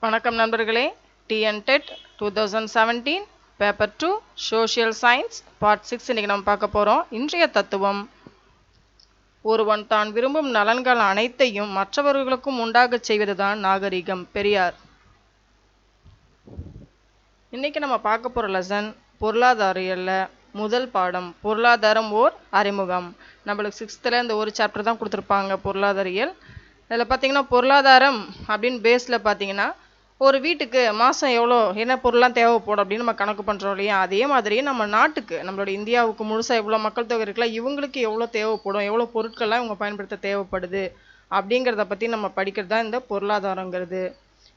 வணக்கம் நண்பர்களே. TNTET 2017 paper 2 social science part 6 இன்னைக்கு நம்ம பார்க்க போகிறோம். இன்றைய தத்துவம், ஒருவன் தான் விரும்பும் நலன்கள் அனைத்தையும் மற்றவர்களுக்கும் உண்டாகச் செய்வதுதான் நாகரிகம். பெரியார். இன்னைக்கு நம்ம பார்க்க போகிற லெசன் பொருளாதாரியல்ல முதல் பாடம், பொருளாதாரம் ஓர் அறிமுகம். நம்மளுக்கு 6th இந்த ஒரு சாப்டர் தான் கொடுத்துருப்பாங்க, பொருளாதாரியல். இதில் பார்த்தீங்கன்னா பொருளாதாரம் அப்படின்னு பேஸில் பார்த்தீங்கன்னா ஒரு வீட்டுக்கு மாதம் எவ்வளோ என்ன பொருள்லாம் தேவைப்படும் அப்படின்னு நம்ம கணக்கு பண்ணுறோம் இல்லையா, அதே மாதிரி நம்ம நாட்டுக்கு, நம்மளோட இந்தியாவுக்கு முழுசாக எவ்வளோ மக்கள் தொகை இருக்குல்ல, இவங்களுக்கு எவ்வளோ தேவைப்படும், எவ்வளோ பொருட்கள்லாம் இவங்க பயன்படுத்த தேவைப்படுது அப்படிங்கிறத பற்றி நம்ம படிக்கிறது தான் இந்த பொருளாதாரங்கிறது.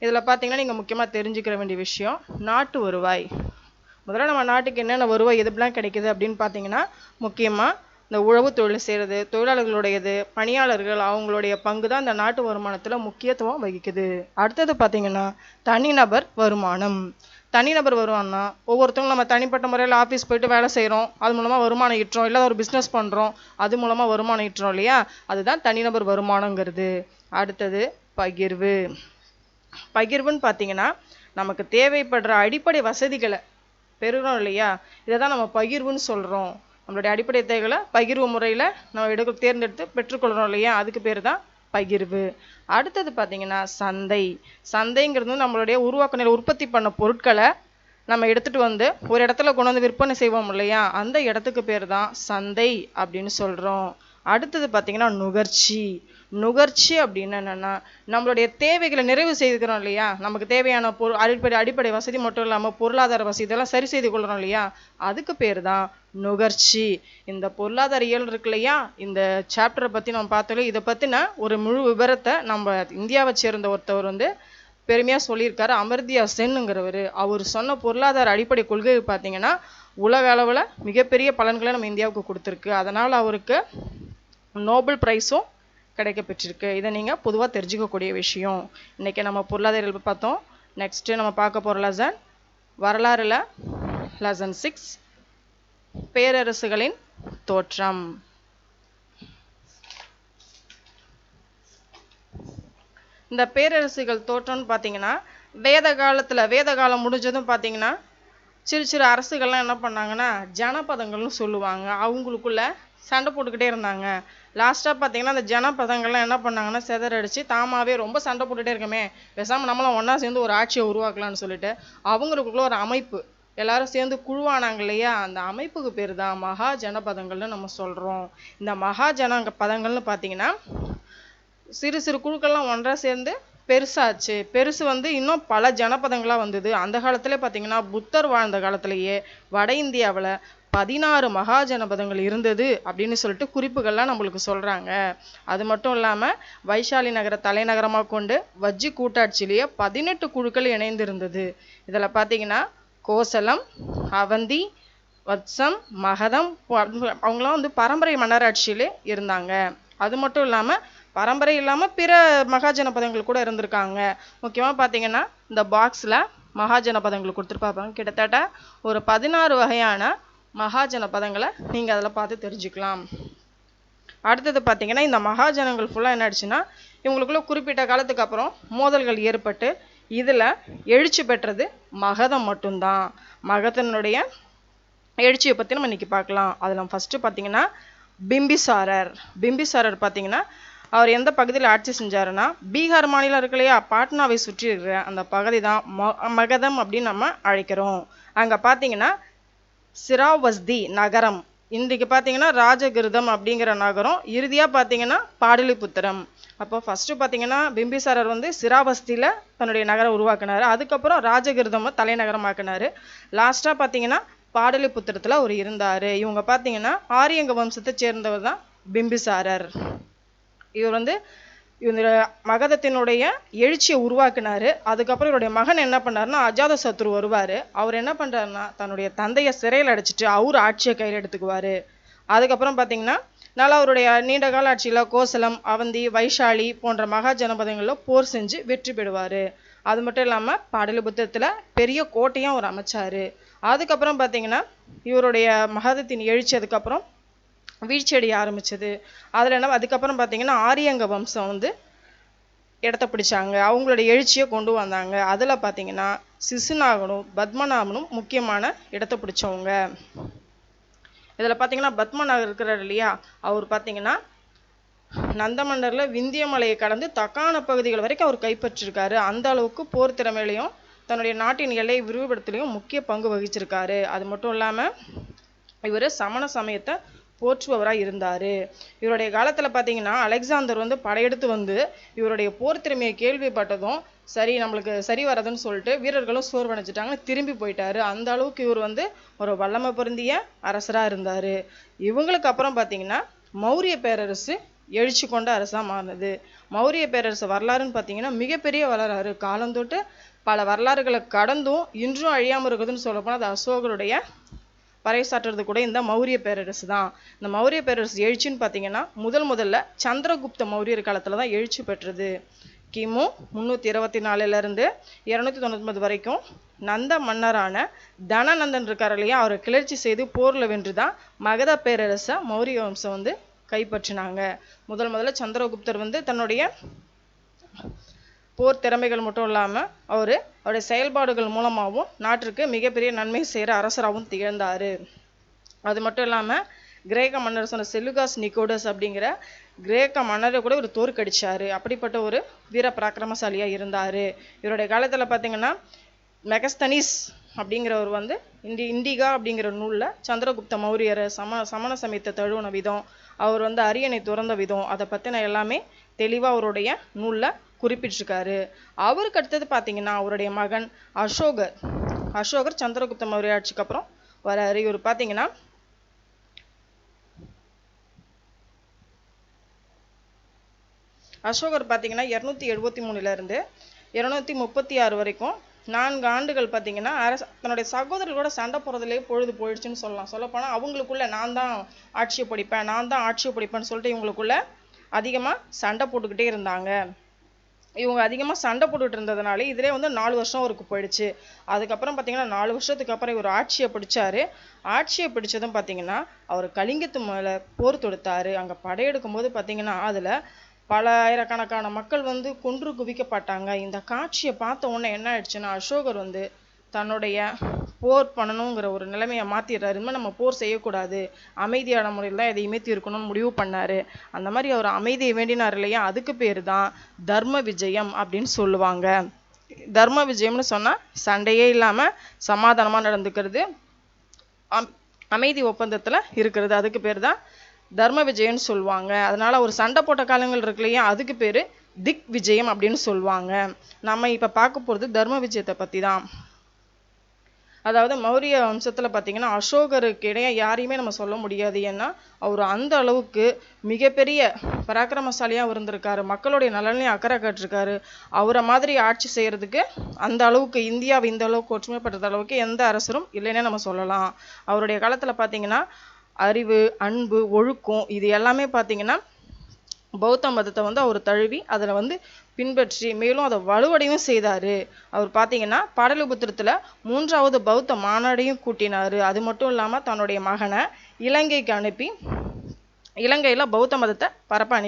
இதில் பார்த்தீங்கன்னா நீங்கள் முக்கியமாக தெரிஞ்சுக்கிற வேண்டிய விஷயம் நாட்டு வருவாய். முதல்ல நம்ம நாட்டுக்கு என்னென்ன வருவாய் எதுலாம் கிடைக்குது அப்படின்னு பார்த்தீங்கன்னா, முக்கியமாக இந்த உழவு தொழில் செய்கிறது, தொழிலாளர்களுடையது, பணியாளர்கள் அவங்களுடைய பங்கு தான் இந்த நாட்டு வருமானத்தில் முக்கியத்துவம் வகிக்குது. அடுத்தது பார்த்தீங்கன்னா தனிநபர் வருமானம். தனிநபர் வருமானம்னா ஒவ்வொருத்தவங்களும் நம்ம தனிப்பட்ட முறையில் ஆஃபீஸ் போயிட்டு வேலை செய்கிறோம், அது மூலமாக வருமானம் ஈட்டுறோம், இல்லை ஒரு பிஸ்னஸ் பண்ணுறோம், அது மூலமாக வருமானம் ஈட்டுறோம் இல்லையா, அதுதான் தனிநபர் வருமானங்கிறது. அடுத்தது பகிர்வு. பகிர்வுன்னு பார்த்தீங்கன்னா நமக்கு தேவைப்படுற அடிப்படை வசதிகளை பெறுகிறோம் இல்லையா, இதை தான் நம்ம பகிர்வுன்னு சொல்கிறோம். நம்மளுடைய அடிப்படை தேவைகளை பகிர்வு முறையில் நம்ம தேர்ந்தெடுத்து பெற்றுக்கொள்கிறோம் இல்லையா, அதுக்கு பேர் தான் பகிர்வு. அடுத்தது பார்த்தீங்கன்னா சந்தை. சந்தைங்கிறது நம்மளுடைய உருவாக்க உற்பத்தி பண்ண பொருட்களை நம்ம எடுத்துகிட்டு வந்து ஒரு இடத்துல கொண்டு வந்து விற்பனை செய்வோம் இல்லையா, அந்த இடத்துக்கு பேர் தான் சந்தை அப்படின்னு சொல்கிறோம். அடுத்தது பார்த்தீங்கன்னா நுகர்ச்சி. நுகர்ச்சி அப்படின்னு என்னென்னா நம்மளுடைய தேவைகளை நிறைவு செய்துக்கிறோம் இல்லையா, நமக்கு தேவையான அடிப்படை வசதி மட்டும் இல்லாமல் பொருளாதார வசதி இதெல்லாம் சரி செய்து கொள்கிறோம் இல்லையா, அதுக்கு பேர் தான் நுகர்ச்சி. இந்த பொருளாதார இயல் இருக்கு இல்லையா, இந்த சாப்டரை பற்றி நம்ம பார்த்தோம். இதை பற்றின ஒரு முழு விவரத்தை நம்ம இந்தியாவை சேர்ந்த ஒருத்தவர் பெருமையாக சொல்லியிருக்காரு, அமர்த்தியா சென்னுங்கிறவர். அவர் சொன்ன பொருளாதார அடிப்படை கொள்கை பார்த்தீங்கன்னா உலக அளவில் மிகப்பெரிய பலன்களை நம்ம இந்தியாவுக்கு கொடுத்துருக்கு. அதனால் அவருக்கு நோபல் பிரைஸும் கிடைக்க பெற்றிருக்கு. இதை நீங்கள் பொதுவாக தெரிஞ்சுக்கக்கூடிய விஷயம். இன்றைக்கி நம்ம பொருளாதார பார்த்தோம். நெக்ஸ்ட்டு நம்ம பார்க்க போகிற லெசன் வரலாறுல லெசன் 6, பேரரசுகளின் தோற்றம். இந்த பேரரசுகள் தோற்றம்னு பார்த்தீங்கன்னா வேத காலம் முடிஞ்சதும் பார்த்தீங்கன்னா சிறு சிறு அரசுகள்லாம் என்ன பண்ணாங்கன்னா ஜனபதங்கள்னு சொல்லுவாங்க, அவங்களுக்குள்ள சண்டை போட்டுக்கிட்டே இருந்தாங்க. லாஸ்ட்டாக பார்த்தீங்கன்னா அந்த ஜனபதங்கள்லாம் என்ன பண்ணாங்கன்னா சிதறடிச்சு தாமாவே ரொம்ப சண்டை போட்டுகிட்டே இருக்கமே, பேசாமல் நம்மளும் ஒன்றா சேர்ந்து ஒரு ஆட்சியை உருவாக்கலாம்னு சொல்லிட்டு அவங்களுக்குள்ள ஒரு அமைப்பு எல்லாரும் சேர்ந்து குழுவானாங்க இல்லையா, அந்த அமைப்புக்கு பேர் தான் மகா ஜனபதங்கள்னு நம்ம சொல்கிறோம். இந்த மகா பதங்கள்னு பார்த்தீங்கன்னா சிறு சிறு குழுக்கள்லாம் ஒன்றா சேர்ந்து பெருசாச்சு. பெருசு இன்னும் பல ஜனபதங்களாக வந்தது. அந்த காலத்துல பார்த்தீங்கன்னா புத்தர் வாழ்ந்த காலத்திலேயே வட இந்தியாவில் 16 மகா ஜனபதங்கள் இருந்தது அப்படின்னு சொல்லிட்டு குறிப்புகள்லாம் நம்மளுக்கு சொல்கிறாங்க. அது மட்டும் இல்லாமல் வைஷாலி நகர தலைநகரமாக கொண்டு வஜ்ஜி கூட்டாட்சியிலேயே 18 குழுக்கள் இணைந்திருந்தது. இதில் பார்த்தீங்கன்னா கோசலம், அவந்தி, வத்சம், மகதம் அவங்களாம் பரம்பரை மன்னராட்சியிலே இருந்தாங்க. அது மட்டும் இல்லாமல் பரம்பரை இல்லாமல் பிற மகாஜனபதங்கள் கூட இருந்திருக்காங்க. முக்கியமாக பார்த்தீங்கன்னா இந்த பாக்ஸில் மகாஜனபதங்கள் கொடுத்துருப்பாங்க. கிட்டத்தட்ட ஒரு 16 வகையான மகாஜனபதங்களை நீங்கள் அதில் பார்த்து தெரிஞ்சுக்கலாம். அடுத்தது பார்த்தீங்கன்னா இந்த மகாஜனங்கள் ஃபுல்லாக என்ன ஆயிடுச்சுன்னா இவங்களுக்குள்ள குறிப்பிட்ட காலத்துக்கு அப்புறம் மோதல்கள் ஏற்பட்டு இதில் எழுச்சி பெற்றது மகதம் மட்டும்தான். மகதனுடைய எழுச்சியை பற்றி நம்ம இன்னைக்கு பார்க்கலாம். அதில் ஃபஸ்ட்டு பார்த்தீங்கன்னா பிம்பிசாரர். பிம்பிசாரர் பார்த்தீங்கன்னா அவர் எந்த பகுதியில் ஆட்சி செஞ்சாருன்னா பீகார் மாநிலம் இருக்கு இல்லையா, பாட்னாவை சுற்றி இருக்கிற அந்த பகுதி தான் மகதம் அப்படின்னு நம்ம அழைக்கிறோம். அங்கே பார்த்தீங்கன்னா சிராவஸ்தி நகரம், இன்றைக்கு பார்த்தீங்கன்னா ராஜகிருதம் அப்படிங்கிற நகரம், இறுதியாக பார்த்தீங்கன்னா பாடலிபுத்திரம். அப்போ ஃபஸ்ட்டு பார்த்தீங்கன்னா பிம்பிசாரர் சிராவஸ்தியில் தன்னுடைய நகரம் உருவாக்குனார். அதுக்கப்புறம் ராஜகிருதம் தலைநகரமாக்குனார். லாஸ்ட்டாக பார்த்தீங்கன்னா பாடலிபுத்திரத்தில் அவர் இருந்தார். இவங்க பார்த்தீங்கன்னா ஆரியங்க வம்சத்தை சேர்ந்தவர் தான் பிம்பிசாரர். இவர் இந்த மகதத்தினுடைய எழுச்சியை உருவாக்குனார். அதுக்கப்புறம் இவருடைய மகன் என்ன பண்ணாருன்னா அஜாத சத்ரு வருவார். அவர் என்ன பண்ணுறாருன்னா தன்னுடைய தந்தையை சிறையில் அடைச்சிட்டு அவர் ஆட்சியை கையில் எடுத்துக்குவார். அதுக்கப்புறம் பார்த்தீங்கன்னா நல்லா அவருடைய நீண்ட கால ஆட்சியில் கோசலம், அவந்தி, வைஷாலி போன்ற மகா ஜனபதங்களில் போர் செஞ்சு வெற்றி பெறுவார். அது மட்டும் இல்லாமல் பாடலிபுத்திரத்தில் பெரிய கோட்டையும் அவர் அமைச்சார். அதுக்கப்புறம் பார்த்தீங்கன்னா இவருடைய மகதத்தின் எழுச்சி அதுக்கப்புறம் வீழ்ச்சியடைய ஆரம்பிச்சது. அதில் அதுக்கப்புறம் பார்த்தீங்கன்னா ஆரியங்க வம்சம் இடத்த பிடிச்சாங்க, அவங்களுடைய எழுச்சியை கொண்டு வந்தாங்க. அதில் பார்த்தீங்கன்னா சிசுநாகனும் பத்மநாபனும் முக்கியமான இடத்த பிடிச்சவங்க. இதில் பார்த்தீங்கன்னா பத்மநாபர் இருக்கிறார் இல்லையா, அவர் பார்த்தீங்கன்னா நந்தமன்னரில் விந்திய மலையை கடந்து தக்கான பகுதிகள் வரைக்கும் அவர் கைப்பற்றிருக்காரு. அந்த அளவுக்கு போர் திறமையிலையும் தன்னுடைய நாட்டின் எல்லையை விரிவுபடுத்தலையும் முக்கிய பங்கு வகிச்சிருக்காரு. அது மட்டும் இல்லாமல் இவர் சமண சமயத்தை போற்றுபவராக இருந்தார். இவருடைய காலத்தில் பார்த்தீங்கன்னா அலெக்சாந்தர் வந்து படையெடுத்து வந்து இவருடைய போர் திறமையை கேள்விப்பட்டதும் சரி நம்மளுக்கு சரி வராதுன்னு சொல்லிட்டு வீரர்களும் சோர்வடைஞ்சிட்டாங்க, திரும்பி போயிட்டாரு. அந்த அளவுக்கு இவர் வந்து ஒரு வல்லமை பொருந்திய அரசராக இருந்தார். இவங்களுக்கு அப்புறம் பார்த்தீங்கன்னா மௌரிய பேரரசு எழுச்சி கொண்ட அரசாக மாறினது. மௌரிய பேரரசு வரலாறுன்னு பார்த்தீங்கன்னா மிகப்பெரிய வரலாறு. காலந்தொட்டு பல வரலாறுகளை கடந்தும் இன்றும் அழியாமல் இருக்குதுன்னு சொல்லப்போனால் அது அசோகருடைய பறைசாற்றுறது கூட இந்த மௌரிய பேரரசு தான். இந்த மௌரிய பேரரசு எழுச்சின்னு பார்த்தீங்கன்னா முதல்ல சந்திரகுப்த மௌரியர் காலத்தில் தான் எழுச்சி பெற்றது. கிமு 324 299 வரைக்கும் நந்த மன்னரான தனநந்தன் இருக்கார் இல்லையா, அவரை கிளர்ச்சி செய்து போரில் வென்று தான் மகத பேரரசை மௌரிய வம்சம் வந்து கைப்பற்றினாங்க. முதல்ல சந்திரகுப்தர் வந்து தன்னுடைய போர் திறமைகள் மட்டும் இல்லாமல் அவருடைய செயல்பாடுகள் மூலமாகவும் நாட்டிற்கு மிகப்பெரிய நன்மை செய்கிற அரசராகவும் திகழ்ந்தார். அது மட்டும் இல்லாமல் கிரேக்க மன்னர் சொன்ன செலுகாஸ் நிக்கோடஸ் அப்படிங்கிற கிரேக்க மன்னரை கூட இவர் தோற்கடிச்சார். அப்படிப்பட்ட ஒரு வீர பராக்கிரமசாலியாக இருந்தார். இவருடைய காலத்தில் பார்த்தீங்கன்னா மெகஸ்தனிஸ் அப்படிங்கிறவர் வந்து இண்டிகா அப்படிங்கிற நூலில் சந்திரகுப்த மௌரியரை சமண சமயத்தை தழுவின விதம், அவர் வந்து அரியணை துறந்த விதம், அதை பற்றின எல்லாமே தெளிவாக அவருடைய நூலில் குறிப்பிட்டிருக்காரு. அவருக்கு அடுத்தது பார்த்தீங்கன்னா அவருடைய மகன் அசோகர் சந்திரகுப்த மௌரிய ஆட்சிக்கு அப்புறம் வராரு. இவர் பார்த்தீங்கன்னா அசோகர் பார்த்தீங்கன்னா 273 236 வரைக்கும் 4 ஆண்டுகள் பார்த்தீங்கன்னா தன்னுடைய சகோதரர்களோட சண்டை போகிறதுலேயே பொழுது போயிடுச்சுன்னு சொல்லலாம். சொல்லப்போனால் அவங்களுக்குள்ள நான் தான் ஆட்சியை பிடிப்பேன்னு சொல்லிட்டு இவங்களுக்குள்ள அதிகமாக சண்டை போட்டுக்கிட்டே இருந்தாங்க. இவங்க அதிகமாக சண்டை போட்டுக்கிட்டு இருந்ததுனால இதிலே வந்து 4 வருஷம் அவருக்கு போயிடுச்சு. அதுக்கப்புறம் பார்த்தீங்கன்னா 4 வருஷத்துக்கு அப்புறம் இவர் ஆட்சியை பிடிச்சாரு. ஆட்சியை பிடிச்சதும் பார்த்தீங்கன்னா அவர் கலிங்கத்து மேலே போர் தொடுத்தாரு. அங்கே படையெடுக்கும் போது பார்த்தீங்கன்னா அதில் பல ஆயிரக்கணக்கான மக்கள் வந்து கொன்று குவிக்கப்பட்டாங்க. இந்த காட்சியை பார்த்த உடனே என்ன ஆயிடுச்சுன்னா அசோகர் வந்து தன்னுடைய போர் பண்ணணுங்கிற ஒரு நிலைமையை மாற்றிடுறாரு. இனிமேல் நம்ம போர் செய்யக்கூடாது, அமைதியான முறையில் தான் எதையுமே தீர்க்கணும்னு முடிவு பண்ணார். அந்த மாதிரி அவர் அமைதியை வேண்டினார் இல்லையா, அதுக்கு பேர் தான் தர்ம விஜயம் அப்படின்னு சொல்லுவாங்க. தர்ம விஜயம்னு சொன்னால் சண்டையே இல்லாமல் சமாதானமாக நடந்துக்கிறது, அமைதி ஒப்பந்தத்தில் இருக்கிறது, அதுக்கு பேர் தான் தர்ம விஜயம்னு சொல்லுவாங்க. அதனால் ஒரு சண்டை போட்ட காலங்கள் இருக்கு இல்லையா, அதுக்கு பேர் திக் விஜயம் அப்படின்னு சொல்லுவாங்க. நம்ம இப்போ பார்க்க போகிறது தர்ம விஜயத்தை பற்றி தான். அதாவது மௌரிய வம்சத்தில் பார்த்தீங்கன்னா அசோகருக்கு இடையே யாரையுமே நம்ம சொல்ல முடியாது. ஏன்னா அவர் அந்த அளவுக்கு மிகப்பெரிய பராக்கிரமசாலியாக இருந்திருக்காரு, மக்களுடைய நலனையும் அக்கறை காட்டிருக்காரு. அவரை மாதிரி ஆட்சி செய்கிறதுக்கு அந்த அளவுக்கு இந்தியாவை இந்த அளவுக்கு ஒற்றுமைப்படுத்த அளவுக்கு எந்த அரசரும் இல்லைன்னே நம்ம சொல்லலாம். அவருடைய காலத்தில் பார்த்தீங்கன்னா அறிவு, அன்பு, ஒழுக்கம் இது எல்லாமே பார்த்தீங்கன்னா பௌத்த மதத்தை வந்து அவர் தழுவி அதில் வந்து பின்பற்றி மேலும் அதை வலுவடையும் செய்தார். அவர் பார்த்தீங்கன்னா பாடலிபுத்திரத்தில் 3வது பௌத்த மாநாடையும் கூட்டினார். அது மட்டும் இல்லாமல் தன்னுடைய மகனை இலங்கைக்கு அனுப்பி இலங்கையில் பௌத்த மதத்தை பரப்ப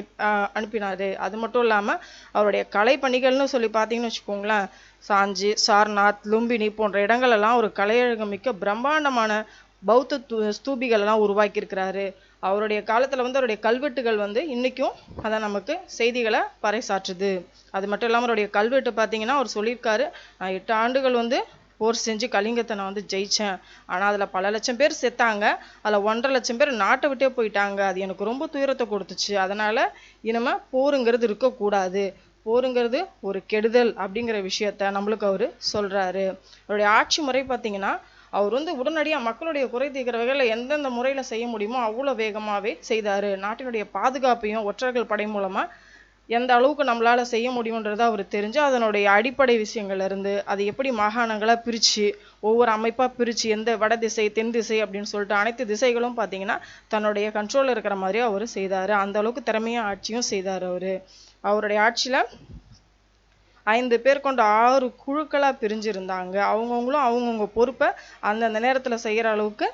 அனுப்பினார். அது மட்டும் இல்லாமல் அவருடைய கலை பணிகள்னு சொல்லி பார்த்தீங்கன்னு வச்சுக்கோங்களேன், சாஞ்சி, சார்நாத், லும்பினி போன்ற இடங்களெல்லாம் ஒரு கலையழகமிக்க பிரம்மாண்டமான பௌத்த ஸ்தூபிகள் எல்லாம் உருவாக்கியிருக்கிறாரு. அவருடைய காலத்தில் வந்து அவருடைய கல்வெட்டுகள் வந்து இன்றைக்கும் அதை நமக்கு செய்திகளை பறைசாற்றுது. அது மட்டும் இல்லாமல் அவருடைய கல்வெட்டு பார்த்தீங்கன்னா அவர் சொல்லியிருக்காரு, நான் 8 ஆண்டுகள் வந்து போர் செஞ்சு கலிங்கத்தை நான் வந்து ஜெயித்தேன், ஆனால் அதில் பல லட்சம் பேர் செத்தாங்க, அதில் 1.5 லட்சம் பேர் நாட்டை விட்டே போயிட்டாங்க, அது எனக்கு ரொம்ப துயரத்தை கொடுத்துச்சு, அதனால் இனிமேல் போருங்கிறது இருக்கக்கூடாது, போருங்கிறது ஒரு கெடுதல் அப்படிங்கிற விஷயத்த நம்மளுக்கு அவர் சொல்கிறாரு. அவருடைய ஆட்சி முறை பார்த்தீங்கன்னா அவர் வந்து உடனடியாக மக்களுடைய குறை தீர்க்கிற வகையில் எந்தெந்த முறையில் செய்ய முடியுமோ அவ்வளோ வேகமாகவே செய்தார். நாட்டினுடைய பாதுகாப்பையும் ஒற்றர்கள் படை மூலமாக எந்த அளவுக்கு நம்மளால் செய்ய முடியுன்றதை அவர் தெரிஞ்சு அதனுடைய அடிப்படை விஷயங்கள்லேருந்து அது எப்படி மாகாணங்களாக பிரித்து ஒவ்வொரு அமைப்பாக பிரித்து எந்த வட திசை தென் திசை அப்படின்னு சொல்லிட்டு அனைத்து திசைகளும் பார்த்தீங்கன்னா தன்னுடைய கண்ட்ரோலில் இருக்கிற மாதிரி அவர் செய்தார். அந்த அளவுக்கு திறமையாக ஆட்சியும் செய்தார். அவருடைய ஆட்சியில் 5 பேர் கொண்ட 6 குழுக்களாக பிரிஞ்சிருந்தாங்க. அவங்கவுங்களும் அவங்கவுங்க பொறுப்பை அந்தந்த நேரத்தில் செய்கிற அளவுக்கு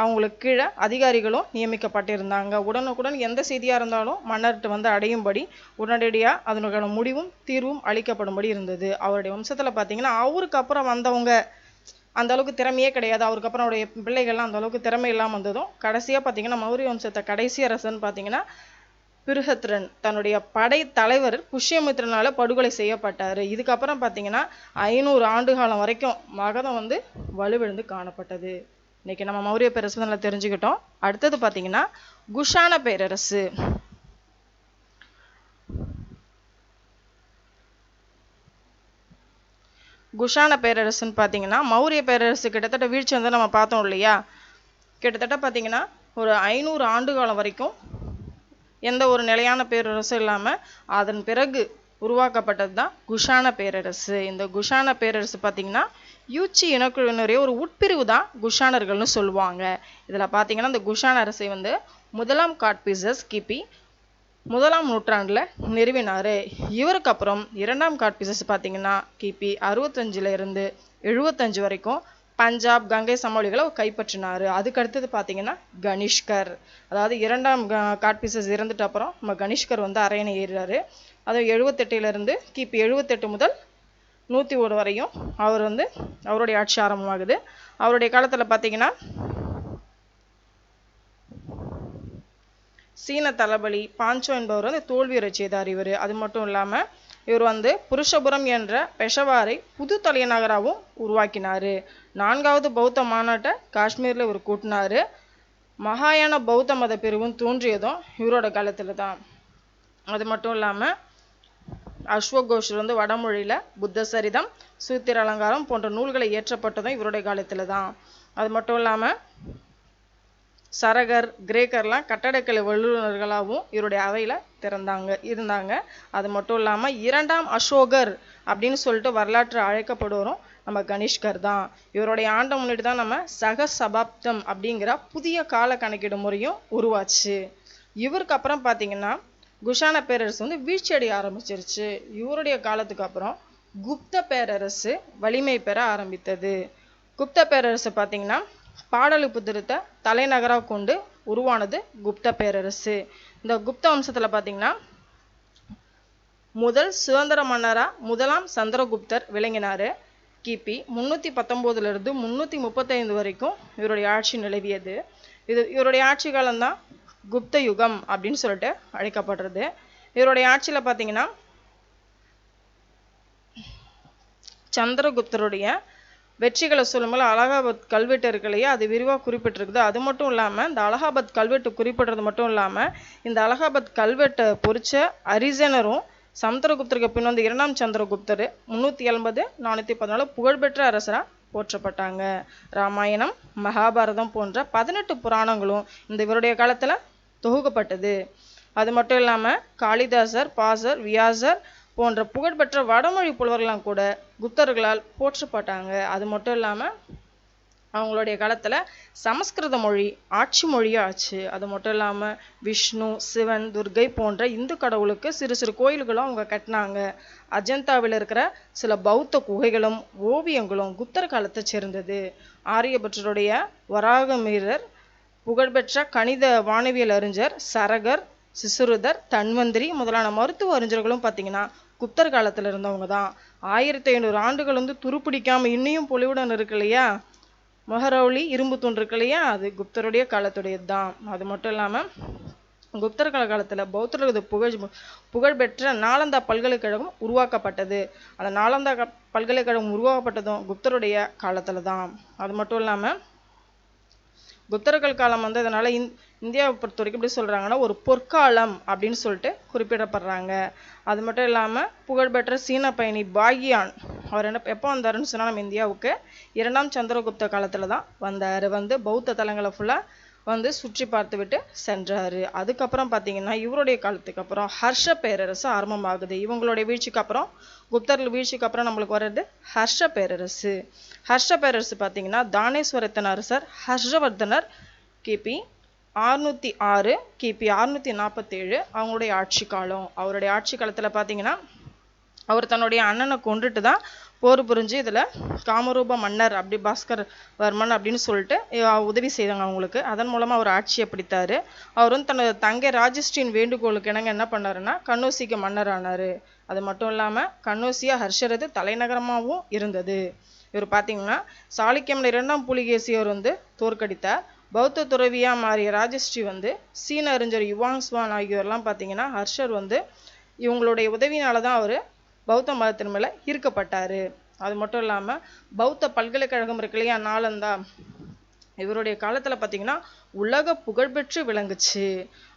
அவங்களுக்கு கீழே அதிகாரிகளும் நியமிக்கப்பட்டிருந்தாங்க. உடனுக்குடன் எந்த செய்தியாக இருந்தாலும் மன்னர்கிட்ட வந்து அடையும்படி உடனடியாக அதனுக்கான முடிவும் தீர்வும் அளிக்கப்படும்படி இருந்தது. அவருடைய வம்சத்தில் பார்த்தீங்கன்னா அவருக்கு அப்புறம் வந்தவங்க அந்த அளவுக்கு திறமையே கிடையாது. அவருக்கு அப்புறம் அவருடைய பிள்ளைகள்லாம் அந்த அளவுக்கு திறமை இல்லாமல் வந்ததும் கடைசியாக பார்த்தீங்கன்னா மௌரிய வம்சத்தை கடைசி அரசன் பார்த்தீங்கன்னா பிருஹத்ரன் தன்னுடைய படை தலைவர் புஷ்யமித்ரனால படுகொலை செய்யப்பட்டார். இதுக்கப்புறம் பார்த்தீங்கன்னா 500 ஆண்டு காலம் வரைக்கும் மகதம் வந்து வலுவிழந்து காணப்பட்டது. இன்னைக்கு நம்ம மௌரிய பேரரசு நல்லா தெரிஞ்சுக்கிட்டோம். அடுத்தது பார்த்தீங்கன்னா குஷான பேரரசு. குஷான பேரரசுன்னு பார்த்தீங்கன்னா மௌரிய பேரரசு கிட்டத்தட்ட வீழ்ச்சி வந்து நம்ம பார்த்தோம் இல்லையா. கிட்டத்தட்ட பார்த்தீங்கன்னா ஒரு 500 ஆண்டு காலம் வரைக்கும் எந்த ஒரு நிலையான பேரரசும் இல்லாமல் அதன் பிறகு உருவாக்கப்பட்டது தான் குஷான பேரரசு. இந்த குஷான பேரரசு பார்த்தீங்கன்னா யூச்சி இனக்குழுவினுடைய ஒரு உட்பிரிவு தான் குஷானர்கள்னு சொல்லுவாங்க. இதில் பார்த்தீங்கன்னா இந்த குஷான அரசை வந்து முதலாம் காட்பிசஸ் கிபி 1ஆம் நூற்றாண்டில் நிறுவினார். இவருக்கு அப்புறம் 2ஆம் காட்பிசஸ் பார்த்தீங்கன்னா கிபி 65 இருந்து 75 வரைக்கும் பஞ்சாப் கங்கை சமவெளிகளை கைப்பற்றினார். அதுக்கு அடுத்தது பார்த்தீங்கன்னா கனிஷ்கர், அதாவது 2ஆம் காட்பிசஸ் இறந்துட்டு அப்புறம் நம்ம கனிஷ்கர் வந்து அரியணை ஏறுறாரு. அது 78 இருந்து கிபி 78 முதல் 101 வரையும் அவர் வந்து அவருடைய ஆட்சி ஆரம்பமாகுது. அவருடைய காலத்தில் பார்த்தீங்கன்னா சீன தளபதி பாஞ்சோ என்பவர் வந்து தோல்வியுறை செய்தார் இவர். அது மட்டும் இல்லாமல் இவர் வந்து புருஷபுரம் என்ற பெஷவாரை புது தலைநகராகவும் உருவாக்கினார். 4வது பௌத்த மாநாட்டை காஷ்மீரில் இவர் கூட்டினார். மகாயான பௌத்த மத பிரிவும் தோன்றியதும் இவரோட காலத்தில் தான். அது மட்டும் இல்லாமல் அஸ்வகோஷர் வந்து வடமொழியில் புத்த சரிதம் சூத்திர அலங்காரம் போன்ற நூல்களை இயற்றப்பட்டதும் இவருடைய காலத்தில் தான். அது மட்டும் இல்லாமல் சரகர் கிரேக்கர்லாம் கட்டடக்கலை வல்லுநர்களாகவும் இவருடைய அவையில் இருந்தாங்க. அது மட்டும் இல்லாமல் 2ஆம் அசோகர் அப்படின்னு சொல்லிட்டு வரலாற்று அழைக்கப்படுவரும் நம்ம கனிஷ்கர் தான். இவருடைய ஆண்டை முன்னிட்டு தான் நம்ம சகசபாப்தம் அப்படிங்கிற புதிய கால கணக்கீடு முறையும் உருவாச்சு. இவருக்கு அப்புறம் பார்த்தீங்கன்னா குஷான பேரரசு வந்து வீழ்ச்சி அடைய ஆரம்பிச்சிருச்சு. இவருடைய காலத்துக்கு அப்புறம் குப்த பேரரசு வலிமை பெற ஆரம்பித்தது. குப்த பேரரசு பார்த்தீங்கன்னா பாடலிபுத்திரத்தை தலைநகராக கொண்டு உருவானது குப்த பேரரசு. இந்த குப்த வம்சத்தில் பார்த்தீங்கன்னா முதல் சுதந்திர மன்னரா 1ஆம் சந்திரகுப்தர் விளங்கினார். கிபி 319 இருந்து 335 வரைக்கும் இவருடைய ஆட்சி நிலவியது. இவருடைய ஆட்சி காலம்தான் குப்த யுகம் அப்படின்னு சொல்லிட்டு அழைக்கப்படுறது. இவருடைய ஆட்சியில் பார்த்தீங்கன்னா சந்திரகுப்தருடைய வெற்றிகளை சொல்லும்போது அலகாபாத் கல்வெட்டு இருக்கு இல்லையா, அது விரிவாக குறிப்பிட்டிருக்குது. அது மட்டும் இல்லாமல் இந்த அலகாபாத் கல்வெட்டு குறிப்பிடுறது மட்டும் இல்லாமல் இந்த அலகாபாத் கல்வெட்டை பொறிச்ச அரிசனரும் சந்திரகுப்தருக்கு பின் வந்து 2ஆம் சந்திரகுப்தர் 380 414 புகழ்பெற்ற அரசராக போற்றப்பட்டாங்க. ராமாயணம் மகாபாரதம் போன்ற 18 புராணங்களும் இந்த இவருடைய காலத்தில் தொகுக்கப்பட்டது. அது மட்டும் இல்லாமல் காளிதாசர் பாசர் வியாசர் போன்ற புகழ்பெற்ற வடமொழி புலவர்களாம் கூட குப்தர்களால் போற்றப்பட்டாங்க. அது மட்டும் இல்லாமல் அவங்களுடைய காலத்தில் சமஸ்கிருத மொழி ஆட்சி மொழியாக ஆச்சு. அது மட்டும் இல்லாமல் விஷ்ணு சிவன் துர்கை போன்ற இந்து கடவுளுக்கு சிறு சிறு கோயில்களும் அவங்க கட்டினாங்க. அஜந்தாவில் இருக்கிற சில பௌத்த குகைகளும் ஓவியங்களும் குப்தர் காலத்தை சேர்ந்தது. ஆரியபட்டருடைய வராகமீரர் புகழ்பெற்ற கணித வானவியல் அறிஞர் சரகர் சிசுருதர் தன்வந்திரி முதலான மருத்துவ அறிஞர்களும் பார்த்தீங்கன்னா குப்தர் காலத்தில் இருந்தவங்க தான். 1500 ஆண்டுகள் வந்து துருப்பிடிக்காம இன்னையும் பொலிவுடன் இருக்கு இல்லையா, மொஹரௌலி இரும்பு தூண் இருக்கு இல்லையா, அது குப்தருடைய காலத்துடையது தான். அது மட்டும் இல்லாமல் குப்தர் காலத்தில் பௌத்தர்களது புகழ்பெற்ற நாலந்தா பல்கலைக்கழகம் உருவாக்கப்பட்டது. அந்த நாலந்தா பல்கலைக்கழகம் உருவாக்கப்பட்டதும் குப்தருடைய காலத்தில் தான். அது மட்டும் இல்லாமல் குப்தர்கள் காலம் வந்து அதனால இந்தியாவை பொறுத்த வரைக்கும் எப்படி சொல்றாங்கன்னா ஒரு பொற்காலம் அப்படின்னு சொல்லிட்டு குறிப்பிடப்படுறாங்க. அது மட்டும் இல்லாமல் புகழ்பெற்ற சீன பயணி பாகியான் அவர் எப்போ வந்தாருன்னு சொன்னால் நம்ம இந்தியாவுக்கு 2ஆம் சந்திரகுப்த காலத்தில் தான் வந்தார். வந்து பௌத்த தலங்களை ஃபுல்லாக வந்து சுற்றி பார்த்து விட்டு சென்றார். அதுக்கப்புறம் பார்த்தீங்கன்னா இவருடைய காலத்துக்கு அப்புறம் ஹர்ஷ பேரரசு ஆரம்பமாகுது. இவங்களுடைய வீழ்ச்சிக்கு அப்புறம் குப்தர்கள் வீழ்ச்சிக்கு அப்புறம் நம்மளுக்கு வர்றது ஹர்ஷ பேரரசு. ஹர்ஷ பேரரசு பார்த்தீங்கன்னா தானேஸ்வரத்தின் அரசர் ஹர்ஷவர்தனர் கிபி 606 கிபி 647 அவங்களுடைய ஆட்சி காலம். அவருடைய ஆட்சி காலத்தில் பார்த்தீங்கன்னா அவர் தன்னுடைய அண்ணனை கொண்டுட்டு தான் போர் புரிஞ்சு இதில் காமரூப மன்னர் அப்படி பாஸ்கர் வர்மன் அப்படின்னு சொல்லிட்டு உதவி செய்தாங்க அவங்களுக்கு. அதன் மூலமாக அவர் ஆட்சியை பிடித்தார். அவர் வந்து தனது தங்கை ராஜஸ்ரீயின் வேண்டுகோளுக்கு இணங்க என்ன பண்ணாருன்னா கண்ணோசிக்கு மன்னர் ஆனார். அது மட்டும் இல்லாமல் கண்ணோசியா ஹர்ஷரது தலைநகரமாகவும் இருந்தது. இவர் பார்த்தீங்கன்னா சாளுக்கியம் 2ஆம் புலிகேசி அவர் வந்து தோற்கடித்தார். பௌத்த துறவியாக மாறிய ராஜஸ்ரீ வந்து சீன அறிஞர் யுவாங் ஸ்வான் ஆகியோர்லாம் பார்த்தீங்கன்னா ஹர்ஷர் வந்து இவங்களுடைய உதவினால தான் அவர் பௌத்த மதத்தின் மேலே ஈர்க்கப்பட்டார். அது மட்டும் இல்லாமல் பௌத்த பல்கலைக்கழகம் இருக்கு இல்லையா நாலந்தா, இவருடைய காலத்தில் பார்த்தீங்கன்னா உலக புகழ்பெற்று விளங்குச்சு.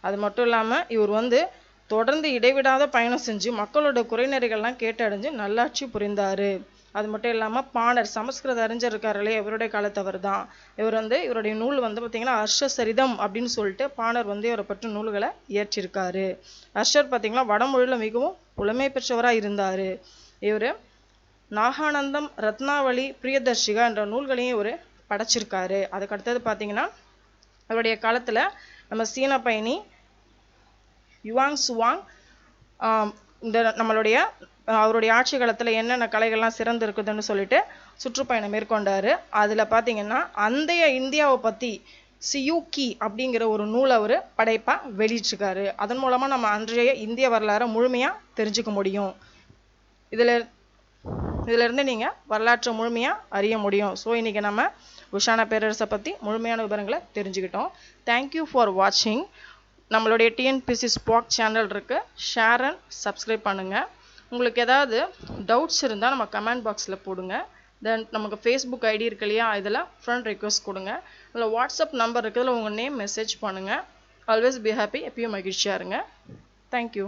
அது மட்டும் இல்லாமல் இவர் வந்து தொடர்ந்து இடைவிடாத பயணம் செஞ்சு மக்களோட குறைநெறிகள்லாம் கேட்டடைஞ்சு நல்லாட்சி புரிந்தார். அது மட்டும் இல்லாமல் பாணர் சமஸ்கிருத அறிஞர் இருக்கார் இல்லையா, இவருடைய காலத்தவர் தான். இவர் வந்து இவருடைய நூல் வந்து பார்த்தீங்கன்னா ஹர்ஷசரிதம் அப்படின்னு சொல்லிட்டு பாணர் வந்து இவரை பற்றி நூல்களை இயற்றியிருக்காரு. ஹர்ஷர் பார்த்தீங்கன்னா வடமொழியில் மிகவும் புலமை பெற்றவராக இருந்தார். இவர் நாகானந்தம், ரத்னாவளி, பிரியதர்ஷிகா என்ற நூல்களையும் இவர் படைச்சிருக்காரு. அதுக்கு அடுத்தது பார்த்தீங்கன்னா அவருடைய காலத்தில் நம்ம சீன பயணி யுவாங் சுவாங் இந்த நம்மளுடைய அவருடைய ஆட்சி காலத்தில் என்னென்ன கலைகள்லாம் சிறந்து இருக்குதுன்னு சொல்லிட்டு சுற்றுப்பயணம் மேற்கொண்டார். அதில் பார்த்தீங்கன்னா அந்தைய இந்தியாவை பற்றி சியூக்கி அப்படிங்கிற ஒரு நூலை அவர் படைப்பாக வெளியிட்டிருக்காரு. அதன் மூலமாக நம்ம அன்றைய இந்திய வரலாறை முழுமையாக தெரிஞ்சுக்க முடியும். இதிலிருந்து நீங்கள் வரலாற்றை முழுமையாக அறிய முடியும். ஸோ இன்றைக்கி நம்ம குஷான பேரரசை பற்றி முழுமையான விவரங்களை தெரிஞ்சுக்கிட்டோம். தேங்க்யூ ஃபார் வாட்சிங். நம்மளுடைய டிஎன்பிசி ஸ்பாக் சேனல் இருக்குது, ஷேர் அண்ட் சப்ஸ்கிரைப் பண்ணுங்கள். உங்களுக்கு ஏதாவது டவுட்ஸ் இருந்தால் நம்ம கமெண்ட் பாக்ஸில் போடுங்க. தென் நமக்கு ஃபேஸ்புக் ஐடி இருக்கு இல்லையா, இதில் ஃப்ரெண்ட் ரெக்வஸ்ட் கொடுங்க. இதில் வாட்ஸ்அப் நம்பர் இருக்கிறதுல உங்கள் நேம் மெசேஜ் பண்ணுங்கள். ஆல்வேஸ் பி ஹாப்பி, எப்பயும் மகிழ்ச்சியாக இருங்க. தேங்க்யூ.